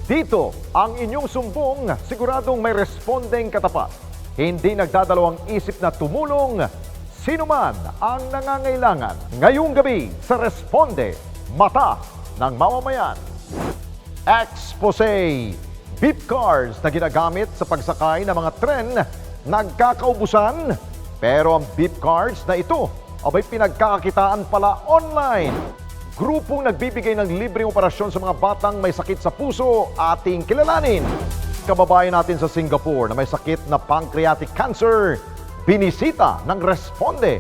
Dito ang inyong sumbong, siguradong may respondeng katapat. Hindi nagdadalawang isip na tumulong sino man ang nangangailangan. Ngayong gabi sa Responde, Mata ng Mamamayan. Expose, beep cars na ginagamit sa pagsakay ng mga tren nagkakaubusan. Pero ang beep cars na ito abay pinagkakakitaan pala online. Grupong nagbibigay ng libreng operasyon sa mga batang may sakit sa puso, ating kilalanin. Kababayan natin sa Singapore na may sakit na pancreatic cancer, binisita ng Responde.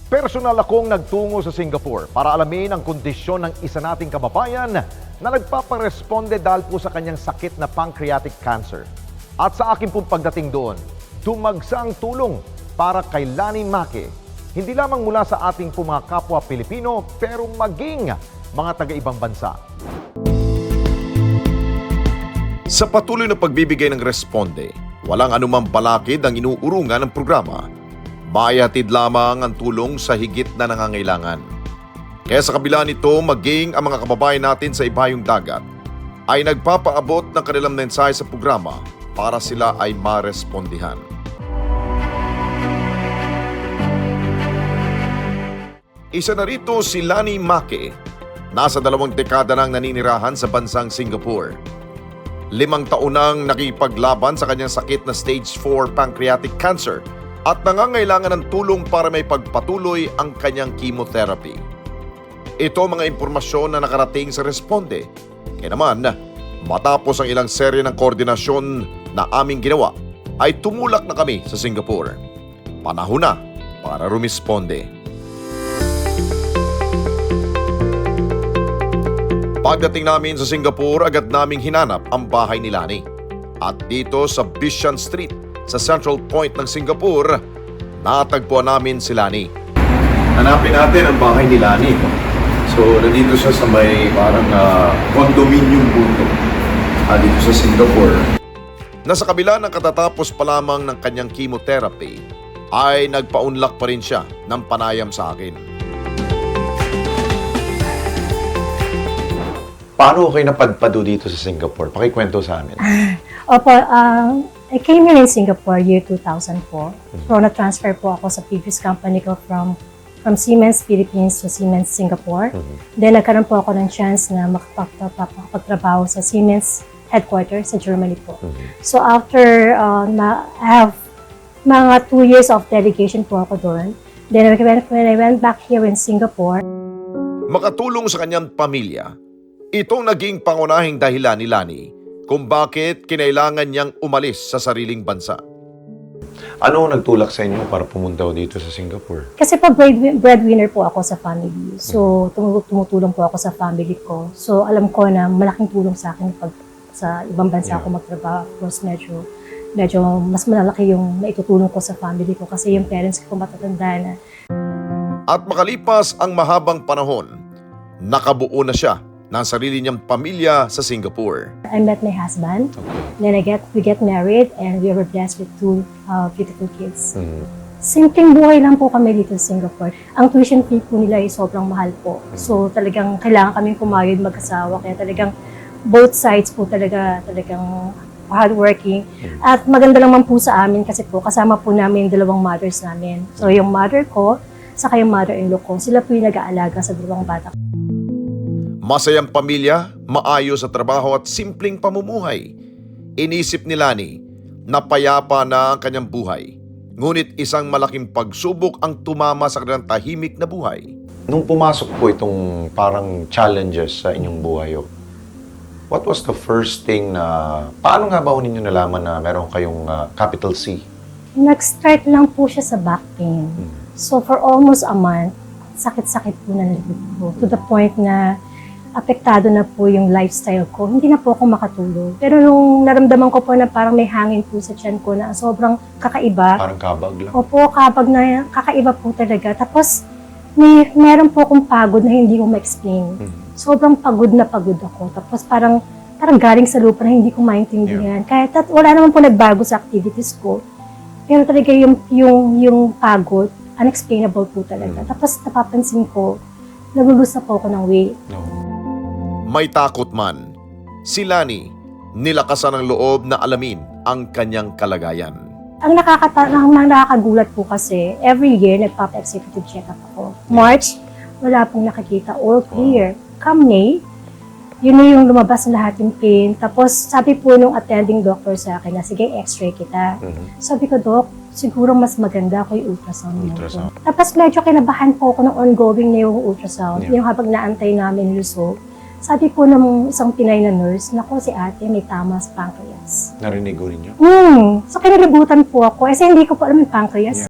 Personal akong nagtungo sa Singapore para alamin ang kondisyon ng isa nating kababayan na nagpaparesponde dahil po sa kanyang sakit na pancreatic cancer. At sa akin pong pagdating doon, tumagsa ang tulong para kay Lani Make. Hindi lamang mula sa ating po mga kapwa Pilipino, pero maging mga taga-ibang bansa. Sa patuloy na pagbibigay ng responde, walang anumang balakid ang inuurungan ng programa. Maihatid lamang ang tulong sa higit na nangangailangan. Kaya sa kabila nito, maging ang mga kababayan natin sa ibayong dagat ay nagpapaabot ng kanilang mensahe sa programa para sila ay marespondihan. Isa na rito si Lani Make. Nasa 2 dekada nang naninirahan sa bansang Singapore. 5 taon nang nakipaglaban sa kanyang sakit na stage 4 pancreatic cancer at nangangailangan ng tulong para may pagpatuloy ang kanyang chemotherapy. Ito mga impormasyon na nakarating sa Responde. Kaya naman, matapos ang ilang serye ng koordinasyon na aming ginawa, ay tumulak na kami sa Singapore. Panahon na para rumisponde. Pagdating namin sa Singapore, agad naming hinanap ang bahay ni Lani. At dito sa Bishan Street, sa Central Point ng Singapore, natagpuan namin si Lani. Hanapin natin ang bahay ni Lani. So, nandito siya sa may parang condominium buto dito sa Singapore. Nasa kabila ng katatapos pa lamang ng kanyang chemotherapy, ay nagpaunlak pa rin siya ng panayam sa akin. Paano kayo napadpado dito sa Singapore? Pakikwento sa amin. Opo, I came here in Singapore year 2004. So, na-transfer po ako sa previous company ko from Siemens Philippines to Siemens Singapore. Then, nagkaroon po ako ng chance na makapagtrabaho sa Siemens headquarters sa Germany po. So, after I have mga 2 years of delegation po ako doon. Then, when I went back here in Singapore, Makatulong sa kanyang pamilya, itong naging pangunahing dahilan ni Lani kung bakit kinailangan niyang umalis sa sariling bansa. Ano ang nagtulak sa inyo para pumunta dito sa Singapore? kasi po breadwinner po ako sa family. So, tumutulong po ako sa family ko. So, alam ko na malaking tulong sa akin pag sa ibang bansa ako magtrabaho. Of course, medyo mas malaki yung naitutulong ko sa family ko kasi yung parents ko matatanda na. At makalipas ang mahabang panahon, nakabuo na siya ng sarili niyang pamilya sa Singapore. I met my husband. Then we get married and we were blessed with 2 beautiful kids. Simpleng buhay lang po kami dito sa Singapore. Ang tuition fee po nila ay sobrang mahal po. So talagang kailangan kaming kumayod mag-asawa. Kaya talagang both sides po talagang hardworking. At maganda naman po sa amin kasi po kasama po namin yung 2 mothers namin. So yung mother ko, saka yung mother-in-law ko, sila po yung nag-aalaga sa 2 bata. Masayang pamilya, maayos sa trabaho at simpleng pamumuhay. Inisip ni Lani Napayapa na ang kanyang buhay. Ngunit isang malaking pagsubok ang tumama sa kanilang tahimik na buhay. Nung pumasok po itong parang challenges sa inyong buhay, what was the first thing na, paano nga ba ho ninyo nalaman na meron kayong capital C? Nag-start lang po siya sa back pain. So for almost a month, sakit-sakit po ng likod ko. To the point na apektado na po yung lifestyle ko. Hindi na po ako makatulog. Pero nung naramdaman ko po na parang may hangin po sa tiyan ko na sobrang kakaiba. Parang kabag lang. Opo, kapag na kakaiba po talaga. Tapos meron po akong pagod na hindi ko ma-explain. Sobrang pagod na pagod ako. Tapos parang galing sa lupa na hindi ko maintindihan. Kahit wala naman po nagbago sa activities ko. Pero talaga yung pagod, unexplainable po talaga. Tapos napapansin ko, nalulus na po ako ng weight. May takot man, si Lani nilakasan ng loob na alamin ang kanyang kalagayan. Ang nakakagulat po kasi, every year nagpapa-executive check-up ako. March, wala pong nakikita, all clear. Come May, yun na yung lumabas na lahat yung pain. Tapos sabi po nung attending doctor sa akin na, sige, x-ray kita. Sabi ko, Doc, siguro mas maganda ako yung ultrasound. Tapos medyo kinabahan po ako ng ongoing na yung ultrasound. Yung habang naantay namin result. Sabi po ng isang Pinay na nurse, naku, si ate may tama sa pancreas. Narinig ko rin niyo? So kinalibutan po ako. Kasi hindi ko po alam yung pancreas.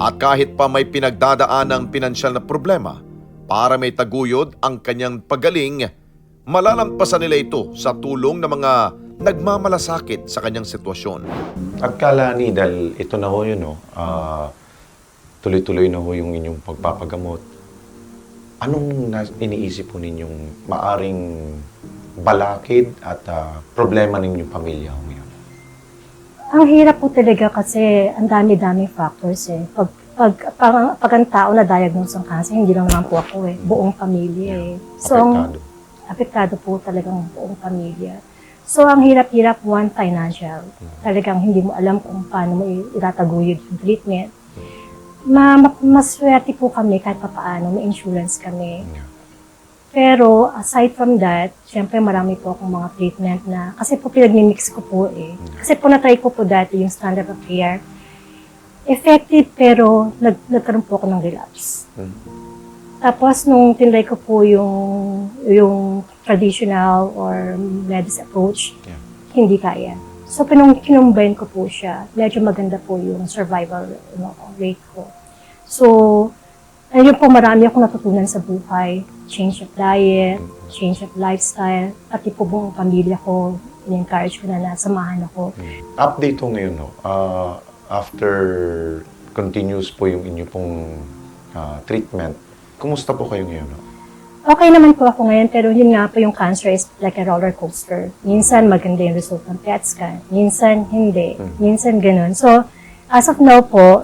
At kahit pa may pinagdadaan ng pinansyal na problema, para may taguyod ang kanyang paggaling, malalampasan nila ito sa tulong ng mga nagmamalasakit sa kanyang sitwasyon. Akala ni, dahil ito na ho yun, no? Tuloy-tuloy na ho yung inyong pagpapagamot. Anong iniisip po ninyong maaring balakid at problema ninyong pamilya ho ngayon? Ang hirap po talaga kasi ang dami-daming factors eh. Pag ang tao na diagnose ng cancer, hindi lang naman po ako eh. Buong pamilya eh. So, Apektado. apektado po talagang buong pamilya. So, ang hirap-hirap, one, financial. Talagang hindi mo alam kung paano mo itataguyod yung treatment. Maswerte po kami kahit papaano, may insurance kami. Pero aside from that, syempre marami po akong mga treatment na, kasi po pinag-mix ko po eh. Kasi po na-try ko po dati yung standard of care. Effective pero nagkaroon po ako ng relapse. Tapos nung tinry ko po yung traditional or medicine approach, hindi kaya. So kinumbine ko po siya. Medyo maganda po yung survival rate ko. So, ayun po, marami akong natutunan sa buhay. Change of diet, change of lifestyle, pati po buong pamilya ko, in-encourage ko na samahan ako. Update ho ngayon, no? After continuous po yung inyo pong treatment, kumusta po kayo ngayon, no? Okay naman po ako ngayon, pero yun nga po yung cancer is like a roller coaster. Minsan maganda yung result ng PET scan, minsan hindi, minsan ganun. So, as of now po,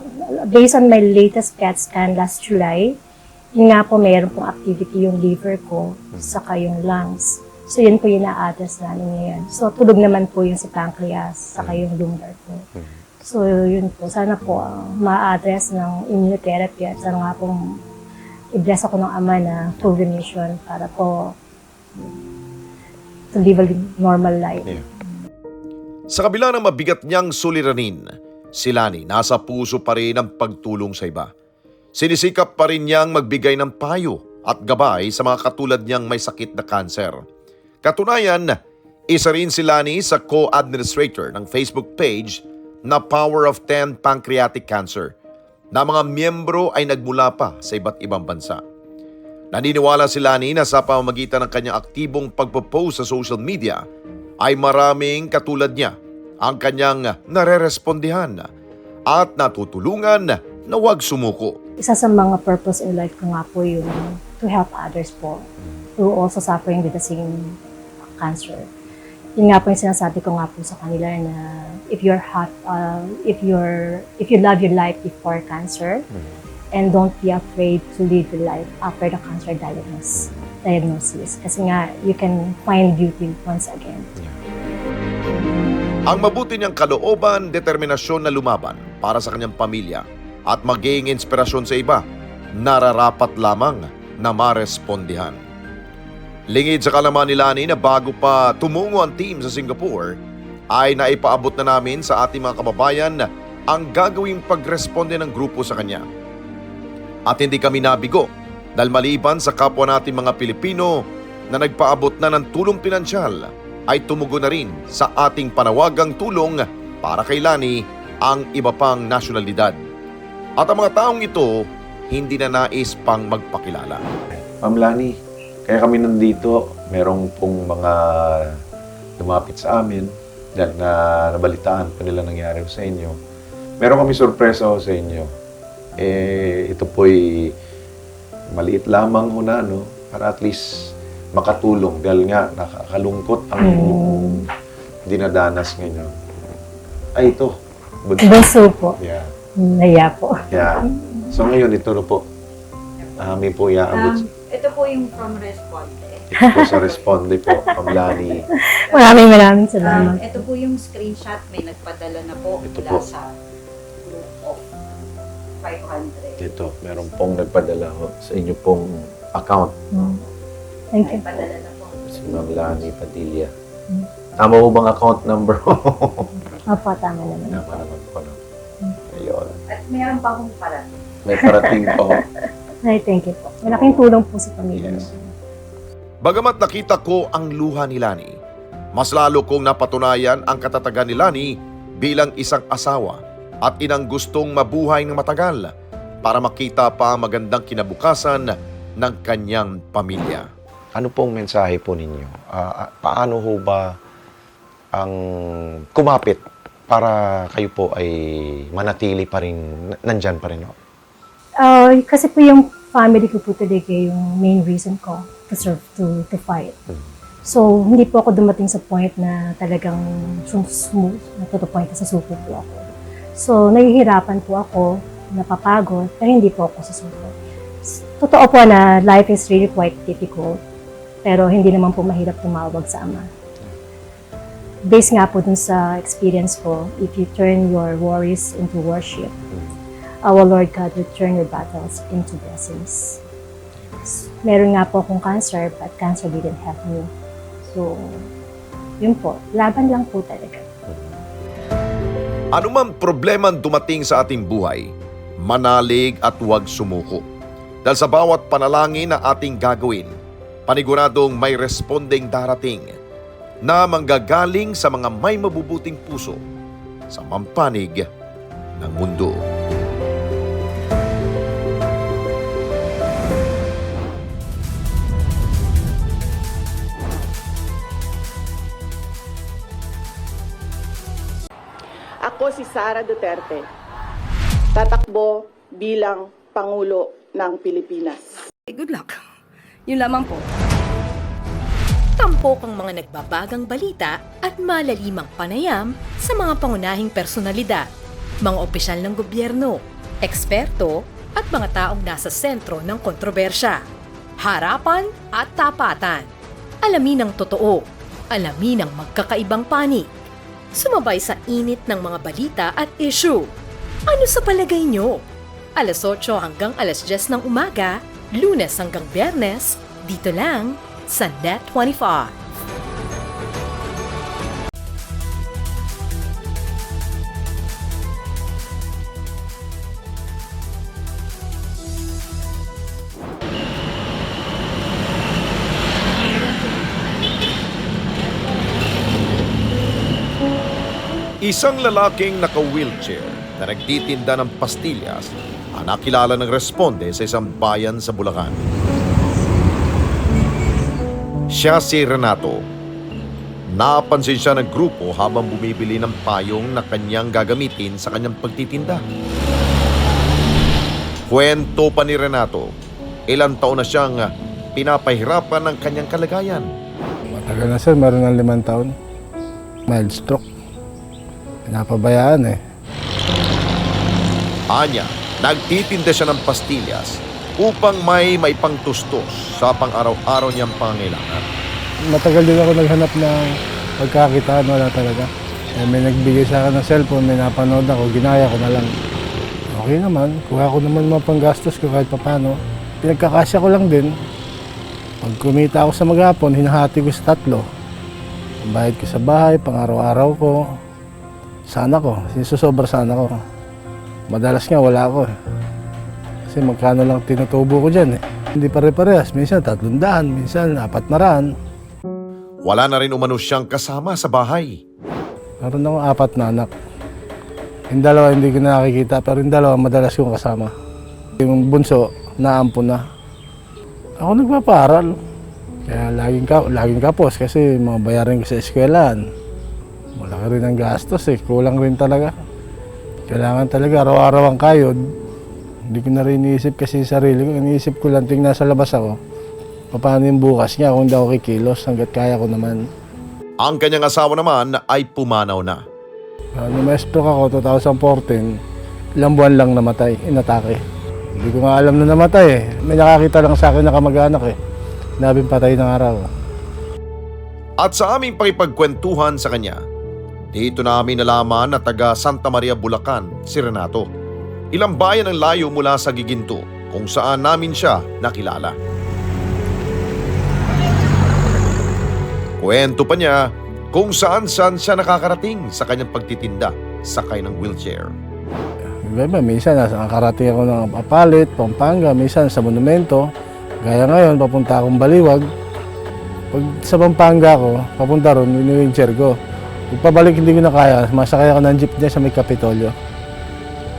based on my latest PET scan last July, yun nga po mayroon pong activity yung liver ko, saka yung lungs. So, yun po yung na-address namin ngayon. So, tulog naman po yung si pancreas, saka yung lumbar ko. So, yun po. Sana po ma-address ng immunotherapy at sana nga po i-bless ako ng Ama na full remission para po to live a normal life. Yeah. Sa kabila ng mabigat niyang suliranin, si Lani nasa puso pa rin ang pagtulong sa iba. Sinisikap pa rin niyang magbigay ng payo at gabay sa mga katulad niyang may sakit na kanser. Katunayan, isa rin si Lani sa co-administrator ng Facebook page na Power of 10 Pancreatic Cancer, na mga miyembro ay nagmula pa sa iba't ibang bansa. Naniniwala si Lani na sa pamamagitan ng kanyang aktibong pagpo-post sa social media ay maraming katulad niya ang kanyang narerespondihan at natutulungan na huwag sumuko. Isa sa mga purpose in life ko nga po yung to help others po who also suffering with the same cancer. Yun nga po yung sinasabi ko nga po sa kanila na if you love your life before cancer and don't be afraid to live your life after the cancer diagnosis. Kasi nga, you can find beauty once again. Ang mabuti niyang kalooban, determinasyon na lumaban para sa kanyang pamilya at maging inspirasyon sa iba, nararapat lamang na marespondihan. Lingid sa kalaman ni Lani na bago pa tumungo ang team sa Singapore, ay naipaabot na namin sa ating mga kababayan ang gagawing pagresponde ng grupo sa kanya. At hindi kami nabigo dahil maliban sa kapwa natin mga Pilipino na nagpaabot na ng tulong pinansyal, ay tumugon na rin sa ating panawagang tulong para kay Lani ang iba pang nasyonalidad. At ang mga taong ito, hindi na nais pang magpakilala. Ma'am Lani, kaya kami nandito, merong pong mga lumapit sa amin dahil na nabalitaan pa nila nangyari sa inyo. Meron kami sorpresa sa inyo. Ito po'y maliit lamang ho na, no? Para at least makatulong dahil nga nakakalungkot ang dinadanas ngayon. Ay, ito. Bunso po. Yeah. Naya po. Yeah. So ngayon, ito na po. Amin po iaabot. Ito po yung from Responde. Ito po sa Responde po, Ma'am Lani. Maraming salamat. Ito po yung screenshot. May nagpadala na po Ito mula po. sa group of 500. Ito, meron pong nagpadala ho sa inyo pong account. Thank you. Nagpadala na po. Si Ma'am Lani Padilla. Tama mo bang account number mo? Opo, tama naman. Tama naman po, no? Ayun. At mayroon pa akong parating. May parating po. Ay, thank you po. Malaking tulong po sa pamilya. Yes. Bagamat nakita ko ang luha ni Lani, mas lalo kong napatunayan ang katatagan ni Lani bilang isang asawa at inang gustong mabuhay ng matagal para makita pa ang magandang kinabukasan ng kanyang pamilya. Ano pong mensahe po ninyo? Paano ho ba ang kumapit para kayo po ay manatili pa rin, nandyan pa rin ho? Kasi po yung family ko po talaga yung main reason ko to serve, to fight. So, hindi po ako dumating sa point na talagang to the point na sasuko po ako. So, nahihirapan po ako, napapagod, pero hindi po ako sasuko. Totoo po na life is really quite difficult, pero hindi naman po mahirap tumawag sa Ama. Based nga po dun sa experience ko, if you turn your worries into worship, our Lord God will turn your battles into blessings. Meron nga po akong cancer, but cancer didn't have me. So, yun po. Laban lang po talaga. Anumang problema dumating sa ating buhay, manalig at huwag sumuko. Dahil sa bawat panalangin na ating gagawin, paniguradong may responding darating na manggagaling sa mga may mabubuting puso sa mampanig ng mundo. Ako si Sara Duterte, tatakbo bilang Pangulo ng Pilipinas. Good luck. Yun lamang po. Tampok ang mga nagbabagang balita at malalimang panayam sa mga pangunahing personalidad, mga opisyal ng gobyerno, eksperto at mga taong nasa sentro ng kontrobersya. Harapan at tapatan. Alamin ang totoo. Alamin ang magkakaibang panig. Sumabay sa init ng mga balita at issue. Ano sa palagay nyo? Alas 8 hanggang alas 10 ng umaga, Lunes hanggang Biyernes, dito lang sa Net25. Isang lalaking naka-wheelchair na nagtitinda ng pastillas ang nakilala ng responde sa isang bayan sa Bulacan. Siya si Renato. Napansin siya ng grupo habang bumibili ng payong na kanyang gagamitin sa kanyang pagtitinda. Kwento pa ni Renato, ilang taon na siyang pinapahirapan ng kanyang kalagayan. Matagal na sir, meron ng 5 taon. Mild stroke. Pinapabayaan eh. Anya, nagtitinda siya ng pastillas upang may pangtustos sa pang-araw-araw niyang pangangailangan. Matagal din ako naghanap ng pagkakitaan, wala talaga. May nagbigay sa akin ng cellphone, may napanood ako, ginaya ko na lang. Okay naman, kuha ko naman mga panggastos ko kahit papano. Pinagkakasya ko lang din. Pag kumita ako sa maghapon, hinahati ko sa 3. Bayad ko sa bahay, pang-araw-araw ko. Sana ko, sinusobra sana ko. Madalas nga wala ako eh. Kasi magkano lang tinutubo ko dyan eh. Hindi pare-parehas, minsan 300, minsan 400. Wala na rin umano siyang kasama sa bahay. Meron akong 4 na anak. Yung 2 hindi ko nakikita, pero yung 2 madalas kong kasama. Yung bunso, naampun na. Ako nagpapaaral. Kaya laging kapos kasi mga bayarin ko sa eskwelahan. Malaki rin ang gastos eh, kulang rin talaga. Kailangan talaga araw-araw ang kayod. Hindi ko na rin iniisip kasi sarili ko. Iniisip ko lang tuwing nasa labas ako. Paano yung bukas niya kung hindi ako kikilos hanggat kaya ko naman. Ang kanyang asawa naman ay pumanaw na. Nung ma-stroke ako 2014, ilang buwan lang namatay, inatake. Hindi ko nga alam na namatay eh. May nakakita lang sa akin na kamag-anak eh. Nabing patay ng araw. At sa aming pakipagkwentuhan sa kanya, dito namin nalaman na taga Santa Maria, Bulacan si Renato. Ilang bayan ang layo mula sa Giginto kung saan namin siya nakilala. Kwento pa niya kung saan-saan siya nakakarating sa kanyang pagtitinda sakay ng wheelchair. Diba, minsan nakarating ako ng Apalit, Pampanga, minsan sa Monumento. Gaya ngayon, papunta akong Baliwag. Pag sa Pampanga ko, papunta ron, wheelchair ko. Pag pabalik hindi ko na kaya, masakay ako ng jeep niya sa may Kapitolyo.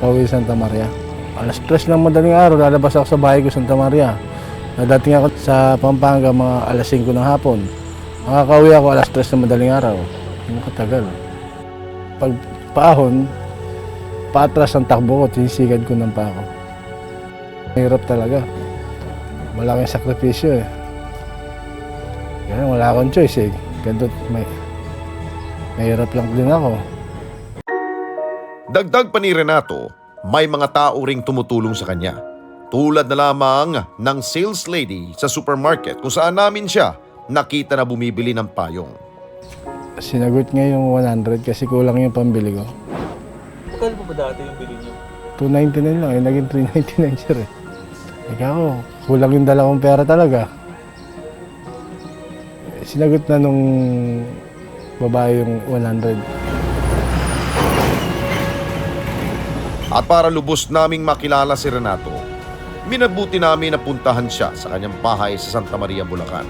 Pauwi Santa Maria. Alas 3 ng madaling araw, lalabas ako sa bahay ko, Santa Maria. Nadating ako sa Pampanga mga alas 5 ng hapon. Makakauwi ako alas 3 ng madaling araw. Yung katagal. Pag paahon, paatras ang takbo ko, tinisigad ko ng pako. Mahirap talaga. Malaking sakripisyo eh. Kaya wala akong choice eh. Ganito, mahirap lang din ako. Dagdag pa ni Renato, may mga tao ring tumutulong sa kanya. Tulad na lamang ng sales lady sa supermarket kung saan namin siya nakita na bumibili ng payong. Sinagot nga yung 100 kasi kulang yung pambili ko. Magkano po ba dati yung bili niyo? 299 lang eh, naging 399 sir eh. Ikaw, kulang yung dala kong pera talaga. Sinagot na nung babae yung 100. At para lubos naming makilala si Renato, minabuti namin na puntahan siya sa kanyang bahay sa Santa Maria, Bulacan.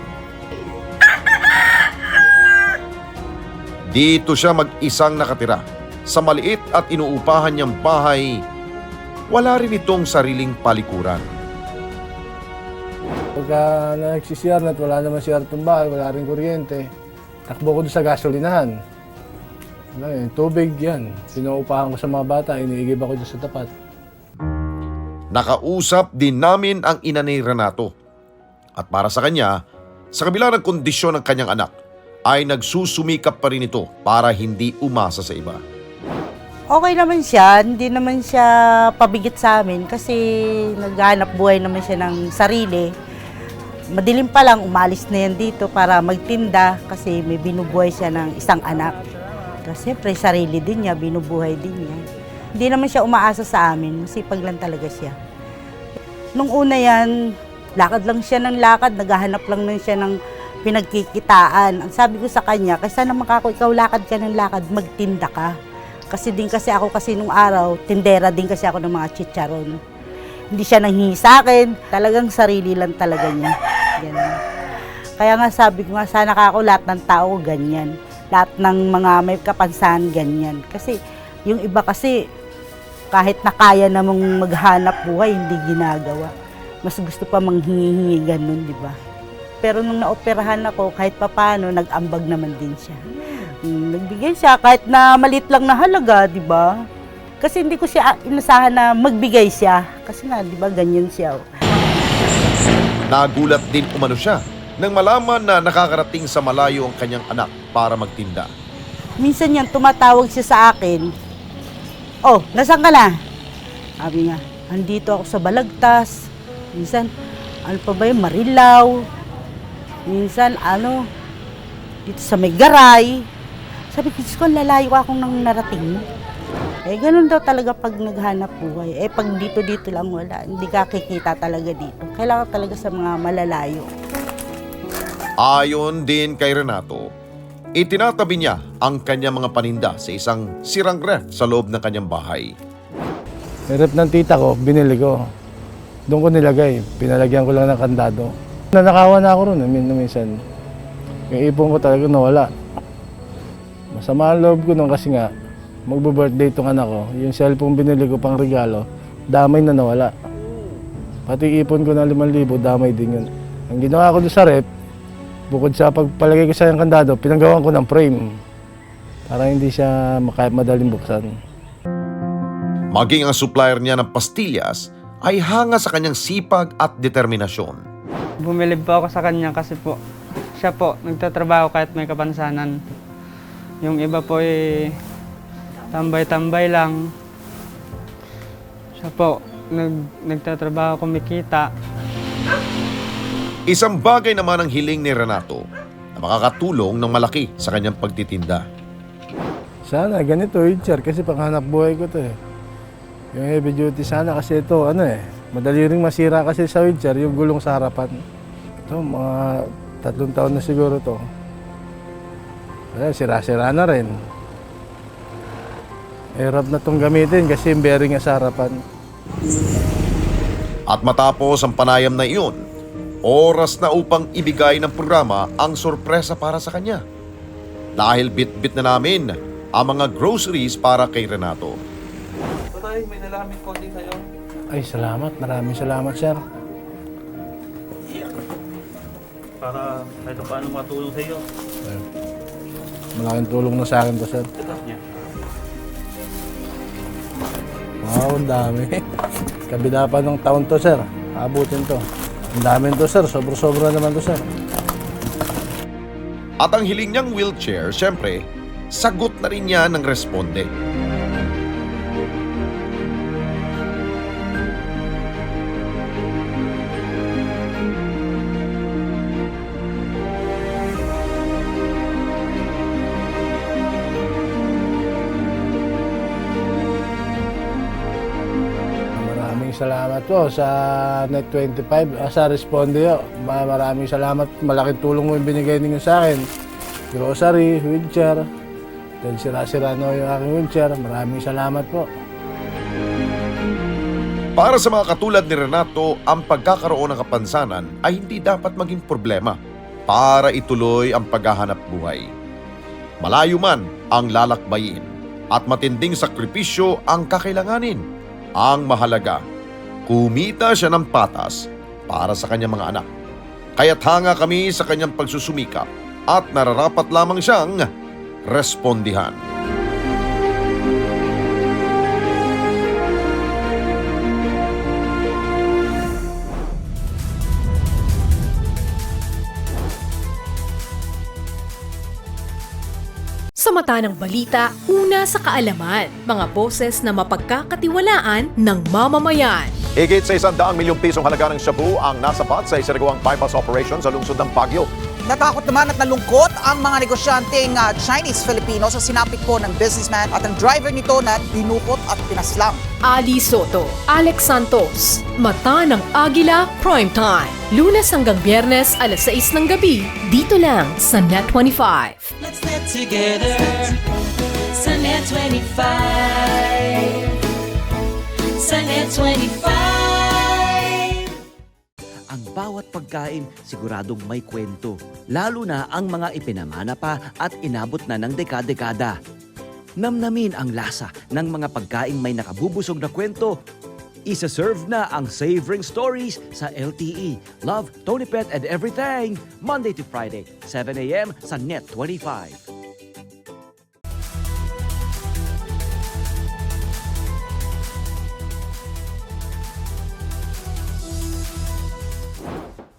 Dito siya mag-isang nakatira. Sa maliit at inuupahan niyang bahay, wala rin itong sariling palikuran. Pagka nagsisiyar na at wala naman siyar itong bahay, wala rin kuryente, takbo ko doon sa gasolinahan. Wala yun, tubig yan. Sinuupahan ko sa mga bata, iniigib ako doon sa tapat. Nakausap din namin ang ina ni Renato. At para sa kanya, sa kabila ng kondisyon ng kanyang anak, ay nagsusumikap pa rin ito para hindi umasa sa iba. Okay naman siya, hindi naman siya pabigit sa amin kasi naghahanap buhay naman siya ng sarili. Madilim pa lang, umalis na yan dito para magtinda kasi may binubuhay siya ng isang anak. Kasi siyempre, sarili din niya, binubuhay din niya. Hindi naman siya umaasa sa amin, masipag lang talaga siya. Nung una yan, lakad lang siya ng lakad, naghahanap lang nun siya ng pinagkikitaan. Ang sabi ko sa kanya, kaysa naman ako, ikaw lakad ka ng lakad, magtinda ka. Kasi ako nung araw, tindera din kasi ako ng mga chicharon. Hindi siya nanghingi sa akin, talagang sarili lang talaga niya. Ganyan. Kaya nga sabi ko nga, sana ako lahat ng tao ganyan. Lahat ng mga may kapansahan ganyan. Kasi yung iba kasi, kahit na kaya namang maghanap buhay, hindi ginagawa. Mas gusto pa manghingi-hingi ganun, di ba? Pero nung naoperahan ako, kahit papano, nag-ambag naman din siya. Nagbigay siya kahit na maliit lang na halaga, di ba? Kasi hindi ko siya inasahan na magbigay siya. Kasi nga, di ba, ganyan siya. Nagulat din umano siya nang malaman na nakakarating sa malayo ang kanyang anak para magtinda. Minsan yan, tumatawag siya sa akin. Oh, nasaan ka na? Sabi niya, andito ako sa Balagtas. Minsan, ano pa ba yun, Marilao. Minsan, dito sa Megaray. Sabi ko, Diyos ko, lalayo akong nang narating. Ganun daw talaga pag naghanap buhay. Pag dito lang wala, hindi ka kikita talaga dito. Kailangan talaga sa mga malalayo. Ayon din kay Renato, itinatabi niya ang kanyang mga paninda sa isang sirang ref sa loob ng kanyang bahay. Yung rep ng tita ko, binili ko. Doon ko nilagay, pinalagyan ko lang ng kandado. Nanakawan na ako ron, minsan. Yung ipon ko talaga nawala. Masama ang loob ko nung kasi nga, magbo-birthday itong anak ko. Yung cellphone binili ko pang regalo, damay na nawala. Pati ipon ko na 5,000, damay din yun. Ang ginawa ko doon sa rep, bukod sa pagpalagay ko sa yung kandado, pinagawan ko ng frame. Para hindi siya madaling buksan. Maging ang supplier niya ng pastillas ay hanga sa kanyang sipag at determinasyon. Bumilib po ako sa kanya kasi po, siya po, nagtatrabaho kahit may kapansanan. Yung iba po tambay-tambay lang. Siya po, nagtatrabaho, kumikita. Isang bagay naman ang hiling ni Renato na makakatulong ng malaki sa kanyang pagtitinda. Sana ganito, wheelchair, kasi panghanap buhay ko to eh. Yung heavy duty sana kasi ito, madali ring masira kasi sa wheelchair, yung gulong sa harapan. Ito, mga 3 taon na siguro to. Kaya sira-sira na rin. Hirap na itong gamitin kasi yung bearing nga sa harapan. At matapos ang panayam na iyon, oras na upang ibigay ng programa ang sorpresa para sa kanya. Dahil bit-bit na namin ang mga groceries para kay Renato. Totoy, may nalamin konti sa'yo. Ay, salamat. Maraming salamat, sir. Para kahit paano matulong sa iyo. Malaking tulong na sa akin to, sir. Wow, ang dami. Kabila pa ng taon to, sir. Abutin to. Ang dami to, sir. Sobra-sobra naman to, sir. At ang hiling niyang wheelchair, syempre, sagot na rin niya ng responde. Maraming salamat po sa Net25, sa Responde. Maraming salamat. Malaking tulong mo yung binigay ninyo sa akin. Grocery, wheelchair. Dahil sira-sira na yung aking wheelchair. Maraming salamat po. Para sa mga katulad ni Renato, ang pagkakaroon ng kapansanan ay hindi dapat maging problema para ituloy ang paghahanap buhay. Malayo man ang lalakbayin at matinding sakripisyo ang kakailanganin. Ang mahalaga, kumita siya ng patas para sa kanyang mga anak. Kaya't hanga kami sa kanyang pagsusumikap at nararapat lamang siyang respondihan. Sa mata ng balita, una sa kaalaman, mga boses na mapagkakatiwalaan ng mamamayan. Higit sa 100 milyong pisong halaga ng shabu ang nasapat sa isinagawang bypass operation sa lungsod ng Baguio. Natakot naman at nalungkot ang mga negosyanteng Chinese-Filipino sa sinapit po ng businessman at ang driver nito na dinukot at pinaslang. Ali Soto, Alex Santos, Mata ng Agila Primetime. Lunes hanggang Biyernes, alas 6 ng gabi, dito lang sa Net25. Let's net together sa Net25. Sa Net25. Ang bawat pagkain siguradong may kwento, lalo na ang mga ipinamana pa at inabot na ng dekada-dekada. Namnamin ang lasa ng mga pagkaing may nakabubusog na kwento. Isa-serve na ang Savoring Stories sa LTE. Love, Tony Pet and Everything. Monday to Friday, 7 a.m. sa Net25.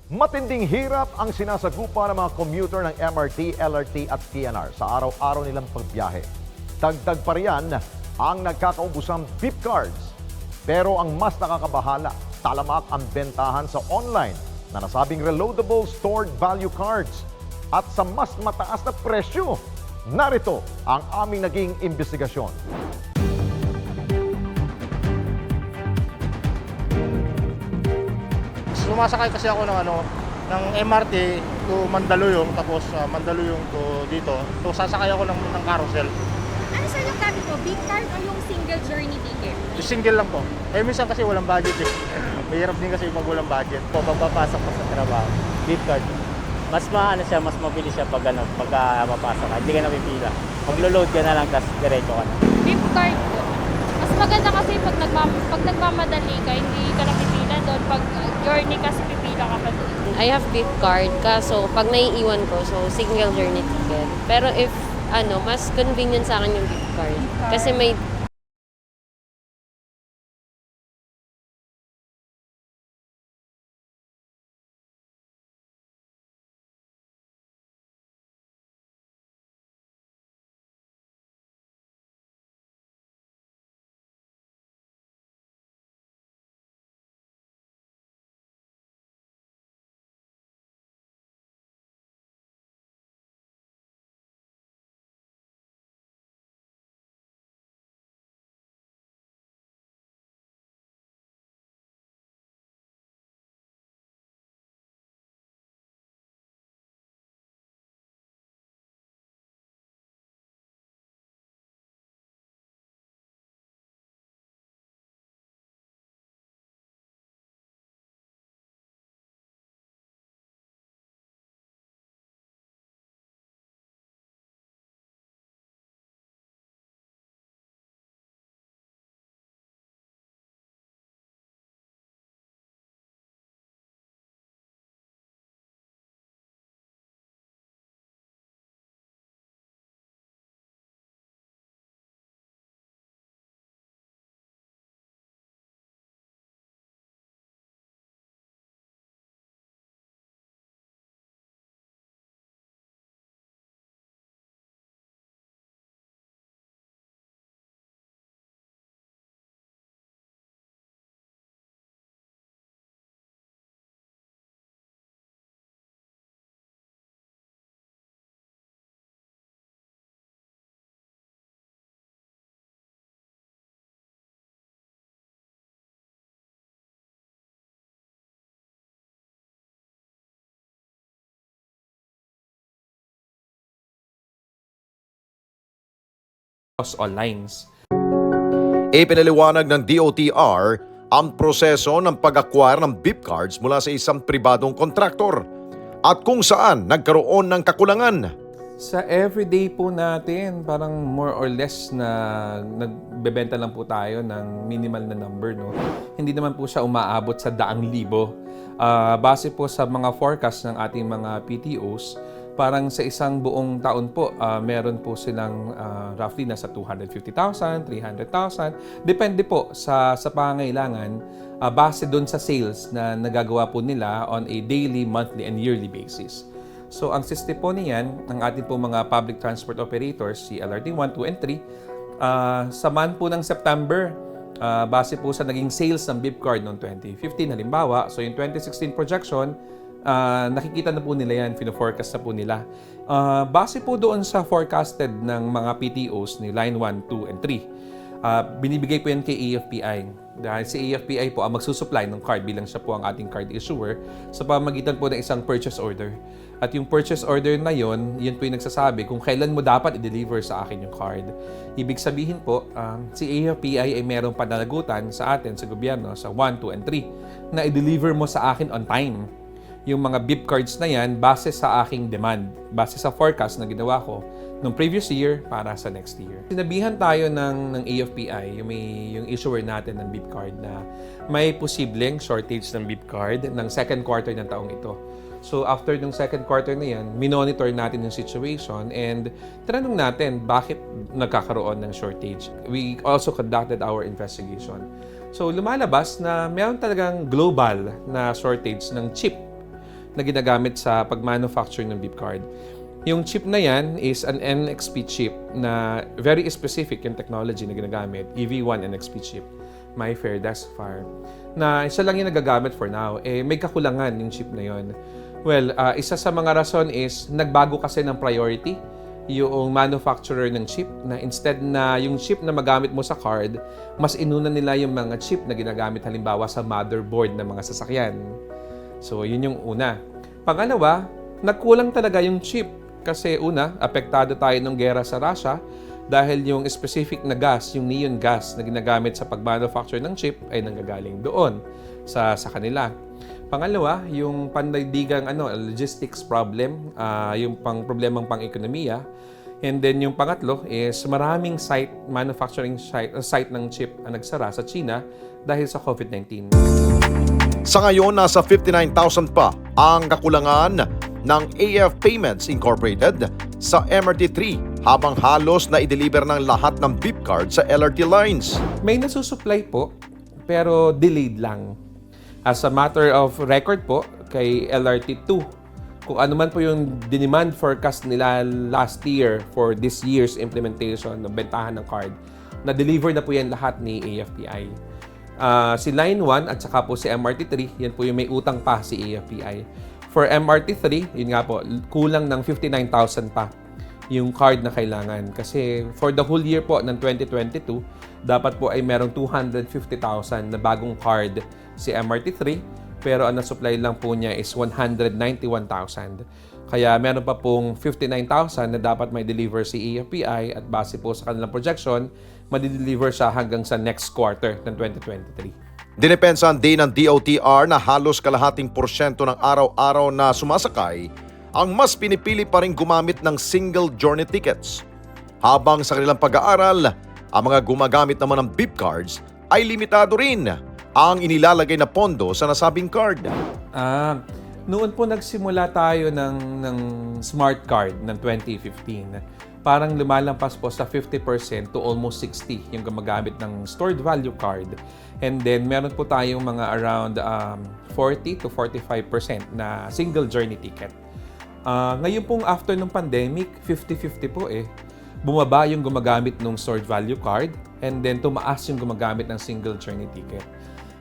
Matinding hirap ang sinasagupa ng mga commuter ng MRT, LRT at PNR sa araw-araw nilang pagbiyahe. Dagdag pa riyan ang nagkakaubusang beep cards. Pero ang mas nakakabahala, talamak ang bentahan sa online na nasabing reloadable stored value cards at sa mas mataas na presyo. Narito ang aming naging investigasyon. Sumasakay kasi ako ng MRT to Mandaluyong, tapos Mandaluyong to dito. So sasakay ako ng carousel. Ano sir yung gamit mo? Big card o yung single journey ticket? Yung single lang po. Eh minsan kasi walang budget eh. Mahirap din kasi pag walang budget. Po, pagpapasok ko sa trabaho, big card. Mas siya, mas mabilis siya pag mapasok ka. Hindi ka napipila. Maglo-load ka na lang, tapos diretso ka na. Big card po. Mas maganda kasi pag nagmamadali ka, hindi ka napipila doon. Pag journey kasi pipila ka pa doon. I have beep card, kaso pag naiiwan ko, so single journey ticket. Pero if mas convenient sa akin yung beep card. Kasi may across all lines. Ipinaliwanag ng DOTR ang proseso ng pag-acquire ng beep cards mula sa isang pribadong kontraktor at kung saan nagkaroon ng kakulangan. Sa everyday po natin, parang more or less na nagbebenta lang po tayo ng minimal na number. No? Hindi naman po siya umaabot sa 100,000. Base po sa mga forecast ng ating mga PTOs, parang sa isang buong taon po, meron po silang roughly nasa 250,000, 300,000. Depende po sa pangangailangan, base doon sa sales na nagagawa po nila on a daily, monthly, and yearly basis. So, ang system po niyan, ang ating po mga public transport operators, si LRT 1, 2, and 3, sa month po ng September, base po sa naging sales ng beep card noong 2015, halimbawa, so yung 2016 projection, nakikita na po nila yan, fino-forecast na po nila. Base po doon sa forecasted ng mga PTOs ni Line 1, 2, and 3, binibigay po yan kay AFPI. Dahil si AFPI po ang magsusupply ng card bilang siya po ang ating card issuer sa pamamagitan po ng isang purchase order. At yung purchase order na yon, yun po yung nagsasabi kung kailan mo dapat i-deliver sa akin yung card. Ibig sabihin po, si AFPI ay merong pananagutan sa atin, sa gobyerno, sa 1, 2, and 3 na i-deliver mo sa akin on time. Yung mga beep cards na yan, base sa aking demand, base sa forecast na ginawa ko nung previous year para sa next year. Sinabihan tayo ng AFPI, yung issuer natin ng beep card na may posibleng shortage ng beep card ng second quarter ng taong ito. So after ng second quarter na yan, minonitor natin yung situation and tinanong natin bakit nagkakaroon ng shortage. We also conducted our investigation. So lumalabas na meron talagang global na shortage ng chip na ginagamit sa pag-manufacture ng beep card. Yung chip na yan is an NXP chip na very specific yung technology na ginagamit, EV1 NXP chip, MyFair Desfar, na isa lang yung nagagamit for now. May kakulangan yung chip na yon. Well, isa sa mga rason is nagbago kasi ng priority yung manufacturer ng chip na instead na yung chip na magamit mo sa card, mas inuna nila yung mga chip na ginagamit halimbawa sa motherboard ng mga sasakyan. So, yun yung una. Pangalawa, nagkulang talaga yung chip. Kasi una, apektado tayo ng gera sa Russia dahil yung specific na gas, yung neon gas na ginagamit sa pag-manufacture ng chip ay nanggagaling doon sa kanila. Pangalawa, yung pandaigdigang logistics problem, yung problemang pang-ekonomiya. And then yung pangatlo is maraming manufacturing site ng chip ang nagsara sa China dahil sa COVID-19. Sa ngayon, nasa 59,000 pa ang kakulangan ng AF Payments Incorporated sa MRT3 habang halos na i-deliver ng lahat ng beep card sa LRT lines. May nasusupply po pero delayed lang. As a matter of record po kay LRT2, kung ano man po yung demand forecast nila last year for this year's implementation ng bentahan ng card, na-deliver na po yan lahat ni AFPI. Si Line 1 at saka po si MRT3, yan po yung may utang pa si AFPI. For MRT3, yun nga po, kulang ng 59,000 pa yung card na kailangan. Kasi for the whole year po ng 2022, dapat po ay merong 250,000 na bagong card si MRT3, pero ang na-supply lang po niya is 191,000. Kaya meron pa pong 59,000 na dapat may deliver si AFPI at base po sa kanilang projection, madideliver siya hanggang sa next quarter ng 2023. Dinepensahan din ng DOTR na halos kalahating porsyento ng araw-araw na sumasakay ang mas pinipili pa rin gumamit ng single journey tickets. Habang sa kanilang pag-aaral, ang mga gumagamit naman ng beep cards ay limitado rin ang inilalagay na pondo sa nasabing card. Noon po nagsimula tayo ng smart card ng 2015. Parang lumalampas po sa 50% to almost 60% yung gumagamit ng stored value card. And then meron po tayong mga around 40 to 45% na single journey ticket. Ngayon pong after ng pandemic, 50-50 po bumaba yung gumagamit ng stored value card and then tumaas yung gumagamit ng single journey ticket.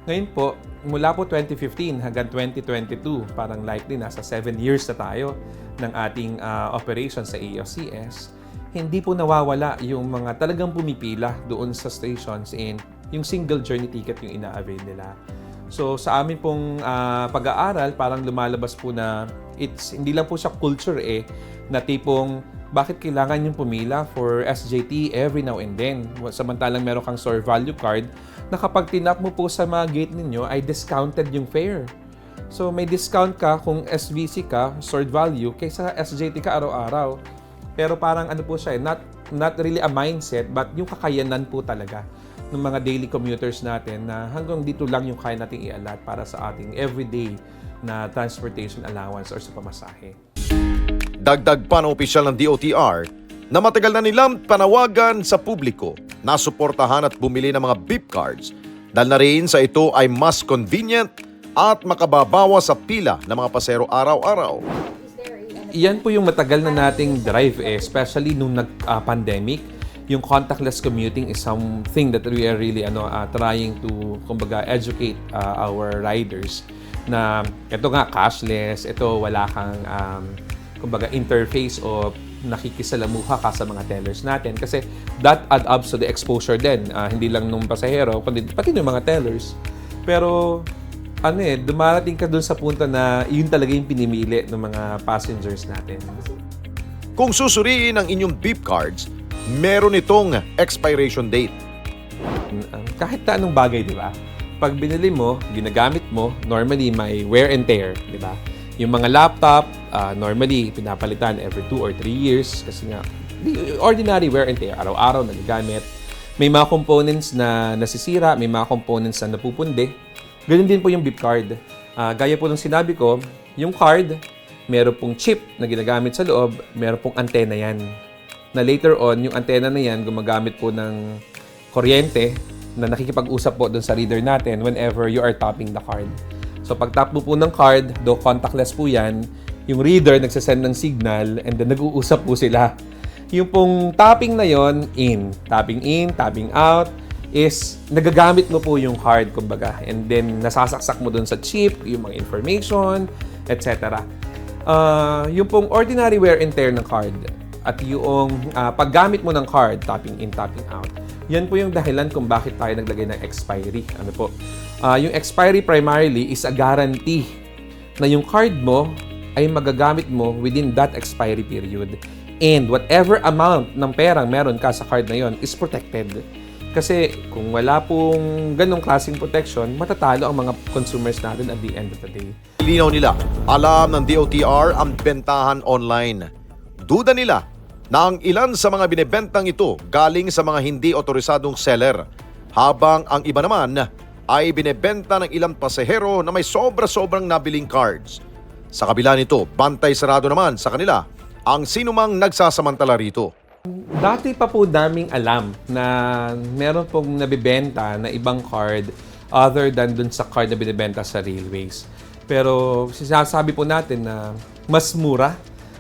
Ngayon po, mula po 2015 hanggang 2022, parang likely nasa 7 years na tayo ng ating operation sa AFCS, hindi po nawawala yung mga talagang pumipila doon sa stations and yung single journey ticket yung ina-avail nila. So sa amin pong pag-aaral, parang lumalabas po na Hindi lang po siya culture na tipong bakit kailangan yung pumila for SJT every now and then. Samantalang meron kang store value card na kapag tinap mo po sa mga gate ninyo ay discounted yung fare. So may discount ka kung SVC ka, stored value, kaysa SJT ka araw-araw. Pero parang ano po siya, not really a mindset, but yung kakayanan po talaga ng mga daily commuters natin na hanggang dito lang yung kaya nating i-allot para sa ating everyday na transportation allowance or sa pamasahe. Dagdag pa ng opisyal ng DOTR na matagal na nilang panawagan sa publiko na suportahan at bumili ng mga beep cards dahil na rin sa ito ay mas convenient at makababawa sa pila ng mga pasero araw-araw. Iyan po yung matagal na nating drive especially nung nag-pandemic. Yung contactless commuting is something that we are really trying to kumbaga educate our riders na ito nga cashless, ito wala kang kumbaga interface o nakikisalamuha ka sa mga tellers natin kasi that adds up to the exposure din, hindi lang nung pasahero kundi pati ng mga tellers. Pero dumarating ka dun sa punto na yun talaga yung pinimili ng mga passengers natin. Kung susuriin ang inyong beep cards, meron itong expiration date. Kahit na anong bagay, di ba? Pag binili mo, ginagamit mo, normally may wear and tear, di ba? Yung mga laptop, normally pinapalitan every 2 or 3 years kasi nga, ordinary wear and tear, araw-araw nagagamit. May mga components na nasisira, may mga components na napupundi. Ganun din po yung beep card. Gaya po ng sinabi ko, yung card, meron pong chip na ginagamit sa loob, meron pong antena yan. Na later on, yung antena na yan gumagamit po ng kuryente na nakikipag-usap po doon sa reader natin whenever you are tapping the card. So pag tap mo po ng card, though contactless po yan, yung reader nagsasend ng signal and then nag-uusap po sila. Yung pong tapping na yon, tapping in, tapping out, is nagagamit mo po yung card, kumbaga. And then, nasasaksak mo dun sa chip, yung mga information, etc. Yung pong ordinary wear and tear ng card at yung paggamit mo ng card, tapping in, tapping out, yan po yung dahilan kung bakit tayo naglagay ng expiry. Ano po? Yung expiry primarily is a guarantee na yung card mo ay magagamit mo within that expiry period. And whatever amount ng perang meron ka sa card na yon is protected. Kasi kung wala pong ganong klaseng protection, matatalo ang mga consumers natin at the end of the day. Linaw nila, alam ng DOTR ang bentahan online. Duda nila na ang ilan sa mga binebentang ito galing sa mga hindi otorisadong seller, habang ang iba naman ay binebenta ng ilang pasahero na may sobra-sobrang nabiling cards. Sa kabila nito, bantay sarado naman sa kanila ang sinumang nagsasamantala rito. Dati pa po daming alam na meron pong nabibenta na ibang card other than dun sa card na binibenta sa railways. Pero sinasabi po natin na mas mura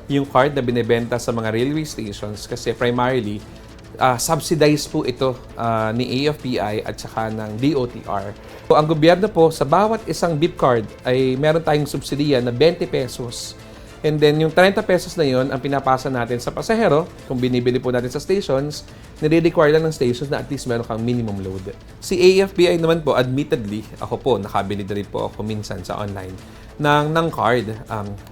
yung card na binibenta sa mga railway stations kasi primarily subsidized po ito ni AFPI at saka ng DOTR. So, ang gobyerno po sa bawat isang beep card ay meron tayong subsidiya na 20 pesos. And then, yung 30 pesos na yun, ang pinapasa natin sa pasahero, kung binibili po natin sa stations, nire-require lang ng stations na at least meron kang minimum load. Si AFPI naman po, admittedly, ako po, nakabili na rin po ako minsan sa online ng card.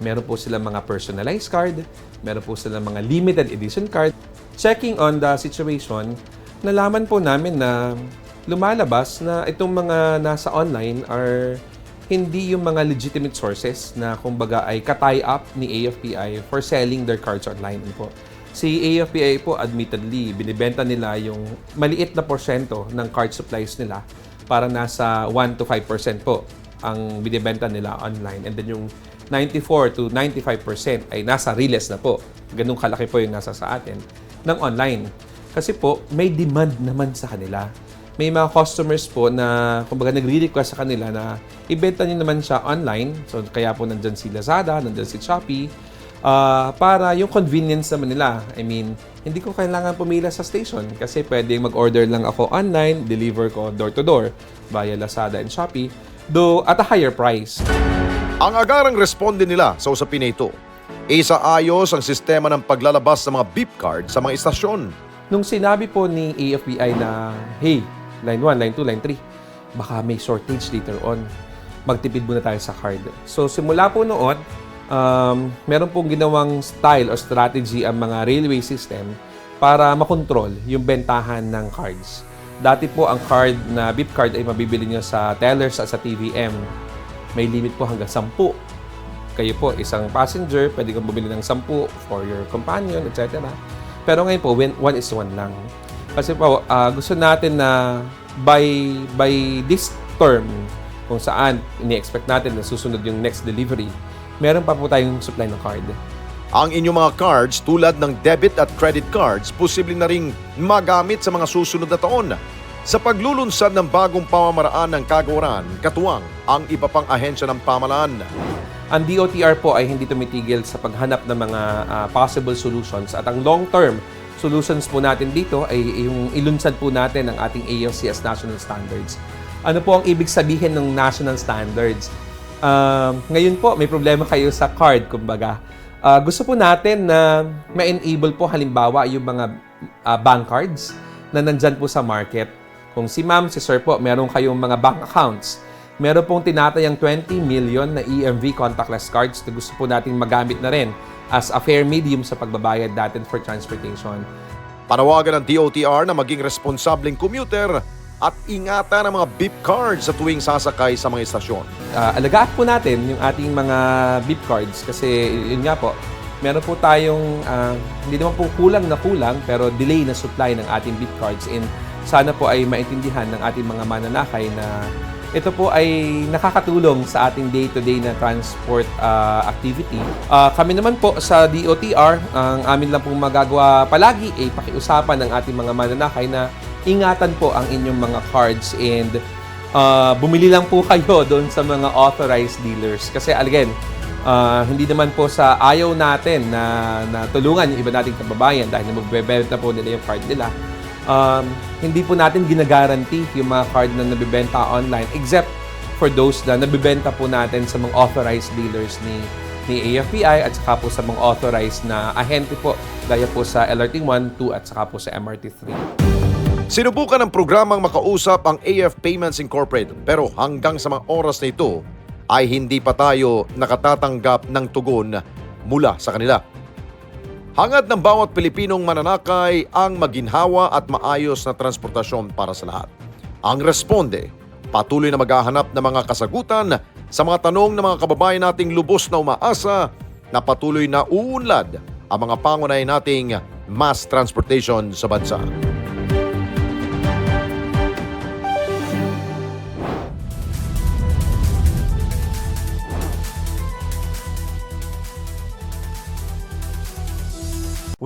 Meron po silang mga personalized card, meron po silang mga limited edition card. Checking on the situation, nalaman po namin na lumalabas na itong mga nasa online are hindi yung mga legitimate sources na kumbaga ay ka-tie up ni AFPI for selling their cards online po. Si AFPI po, admittedly, binibenta nila yung maliit na porsyento ng card supplies nila para nasa 1 to 5% po ang binibenta nila online. And then yung 94 to 95% ay nasa Riles na po. Ganun kalaki po yung nasa sa atin ng online. Kasi po, may demand naman sa kanila. May mga customers po na kumbaga nagre-request sa kanila na ibenta nyo naman siya online. So, kaya po nandyan si Lazada, nandyan si Shopee, para yung convenience naman nila. I mean, hindi ko kailangan pumila sa station kasi pwedeng mag-order lang ako online, deliver ko door-to-door via Lazada and Shopee, though at a higher price. Ang agarang responde nila sa usapin na ito, isaayos ang sistema ng paglalabas ng mga beep card sa mga istasyon. Nung sinabi po ni AFPI na, hey, line 1, line 2, line 3, baka may shortage later on. Magtipid muna tayo sa card. So, simula po noon, meron pong ginawang style o strategy ang mga railway system para makontrol yung bentahan ng cards. Dati po ang card na beep card ay mabibili nyo sa tellers at sa TVM. May limit po hanggang 10. Kayo po, isang passenger, pwede kang bumili ng 10 for your companion, etc. Pero ngayon po, 1 is 1 lang. Kasi po, gusto natin na by this term, kung saan ini-expect natin na susunod yung next delivery, meron pa po tayong supply ng card. Ang inyong mga cards tulad ng debit at credit cards, posibleng na ring magamit sa mga susunod na taon sa paglulunsad ng bagong pamamaraan ng kagawaran, katuwang ang iba pang ahensya ng pamahalaan. Ang DOTR po ay hindi tumitigil sa paghanap ng mga possible solutions at ang long-term solutions po natin dito ay yung ilunsad po natin ang ating ALCS National Standards. Ano po ang ibig sabihin ng National Standards? Ngayon po, may problema kayo sa card, kumbaga. Gusto po natin na ma-enable po halimbawa yung mga bank cards na nandyan po sa market. Kung si ma'am, si sir po, meron kayong mga bank accounts. Meron pong tinatayang 20 million na EMV contactless cards na gusto po nating magamit na rin as a fair medium sa pagbabayad natin for transportation. Panawagan ng DOTR na maging responsableng commuter at ingatan ang mga beep cards sa tuwing sasakay sa mga istasyon. Alagaan po natin yung ating mga beep cards kasi yun nga po, meron po tayong hindi naman po kulang pero delay na supply ng ating beep cards and sana po ay maintindihan ng ating mga mananakay na ito po ay nakakatulong sa ating day-to-day na transport activity. Kami naman po sa DOTR, ang amin lang pong magagawa palagi ay pakiusapan ng ating mga mananakay na ingatan po ang inyong mga cards and bumili lang po kayo doon sa mga authorized dealers. Kasi again, hindi naman po sa ayaw natin na tulungan yung iba nating kababayan dahil magbebenta po nila yung card nila. Hindi po natin ginagaranti yung mga card na nabibenta online except for those na nabibenta po natin sa mga authorized dealers ni AFPI at saka po sa mga authorized na ahente po gaya po sa LRT 1, 2 at saka po sa MRT 3. Sinubukan ng programang makausap ang AF Payments Incorporated pero hanggang sa mga oras na ito ay hindi pa tayo nakatatanggap ng tugon mula sa kanila. Hangad ng bawat Pilipinong mananakay ang maginhawa at maayos na transportasyon para sa lahat. Ang Responde, patuloy na maghahanap ng mga kasagutan sa mga tanong ng mga kababayan nating lubos na umaasa na patuloy na uunlad ang mga pangunahin nating mass transportation sa bansa.